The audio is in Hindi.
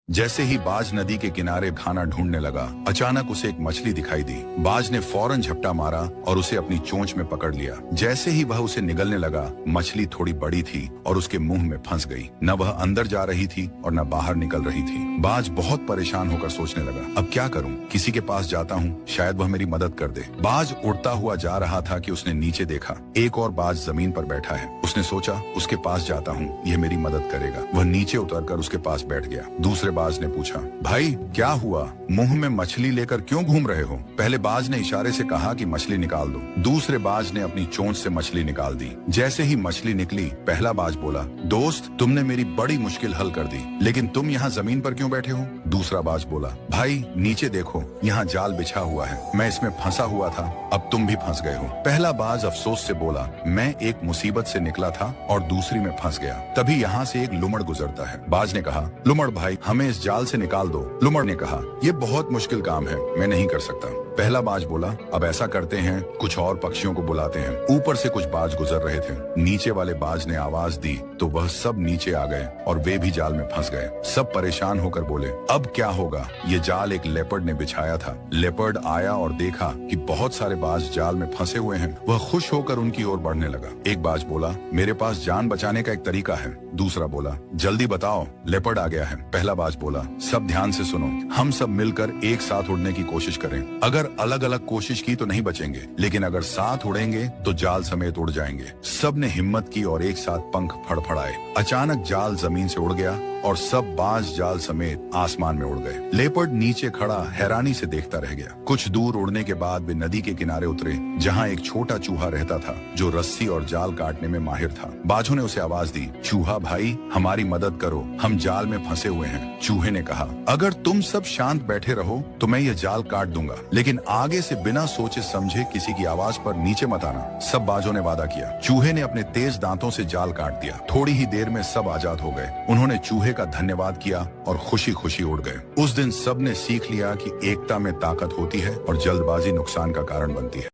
जैसे ही बाज नदी के किनारे खाना ढूंढने लगा, अचानक उसे एक मछली दिखाई दी। बाज ने फौरन झपटा मारा और उसे अपनी चोंच में पकड़ लिया। जैसे ही वह उसे निगलने लगा, मछली थोड़ी बड़ी थी और उसके मुंह में फंस गई। न वह अंदर जा रही थी और न बाहर निकल रही थी। बाज बहुत परेशान होकर सोचने लगा, अब क्या करूं? किसी के पास जाता हूँ, शायद वह मेरी मदद कर दे। बाज उड़ता हुआ जा रहा था कि उसने नीचे देखा, एक और बाज जमीन पर बैठा है। उसने सोचा, उसके पास जाता हूँ, यह मेरी मदद करेगा। वह नीचे उतरकर उसके पास बैठ गया। दूसरे बाज ने पूछा, भाई क्या हुआ? मुंह में मछली लेकर क्यों घूम रहे हो? पहले बाज ने इशारे से कहा कि मछली निकाल दो। दूसरे बाज ने अपनी चोंच से मछली निकाल दी। जैसे ही मछली निकली, पहला बाज बोला, दोस्त, तुमने मेरी बड़ी मुश्किल हल कर दी, लेकिन तुम यहाँ जमीन पर क्यों बैठे हो? दूसरा बाज बोला, भाई नीचे देखो, यहाँ जाल बिछा हुआ है, मैं इसमें फंसा हुआ था, अब तुम भी फंस गए हो। पहला बाज अफसोस से बोला, मैं एक मुसीबत से निकला था और दूसरी में फंस गया। तभी यहाँ से एक लुमड़ गुजरता है। बाज ने कहा, लुमड़ भाई, हमें इस जाल से निकाल दो। लुमड़ ने कहा, ये बहुत मुश्किल काम है, मैं नहीं कर सकता। पहला बाज बोला, अब ऐसा करते हैं, कुछ और पक्षियों को बुलाते हैं। ऊपर से कुछ बाज गुजर रहे थे। नीचे वाले बाज ने आवाज दी तो वह सब नीचे आ गए और वे भी जाल में फंस गए। सब परेशान होकर बोले, अब क्या होगा? ये जाल एक लेपर्ड ने बिछाया था। लेपर्ड आया और देखा कि बहुत सारे बाज जाल में फंसे हुए हैं। वह खुश होकर उनकी ओर बढ़ने लगा। एक बाज बोला, मेरे पास जान बचाने का एक तरीका है। दूसरा बोला, जल्दी बताओ, लेपर्ड आ गया है। पहला बाज बोला, सब ध्यान से सुनो, हम सब मिलकर एक साथ उड़ने की कोशिश करें। अगर अलग अलग कोशिश की तो नहीं बचेंगे, लेकिन अगर साथ उड़ेंगे तो जाल समेत उड़ जाएंगे। सब ने हिम्मत की और एक साथ पंख फड़फड़ाए। अचानक जाल जमीन से उड़ गया और सब बाज जाल समेत आसमान में उड़ गए। लेपर्ड नीचे खड़ा हैरानी से देखता रह गया। कुछ दूर उड़ने के बाद वे नदी के किनारे उतरे, जहाँ एक छोटा चूहा रहता था जो रस्सी और जाल काटने में माहिर था। बाजों ने उसे आवाज दी, चूहा भाई, हमारी मदद करो, हम जाल में फंसे हुए हैं। चूहे ने कहा, अगर तुम सब शांत बैठे रहो तो मैं ये जाल काट दूंगा, लेकिन आगे से बिना सोचे समझे किसी की आवाज पर नीचे मत आना। सब बाजों ने वादा किया। चूहे ने अपने तेज दांतों से जाल काट दिया। थोड़ी ही देर में सब आजाद हो गए। उन्होंने चूहे का धन्यवाद किया और खुशी खुशी उड़ गए। उस दिन सब ने सीख लिया कि एकता में ताकत होती है और जल्दबाजी नुकसान का कारण बनती है।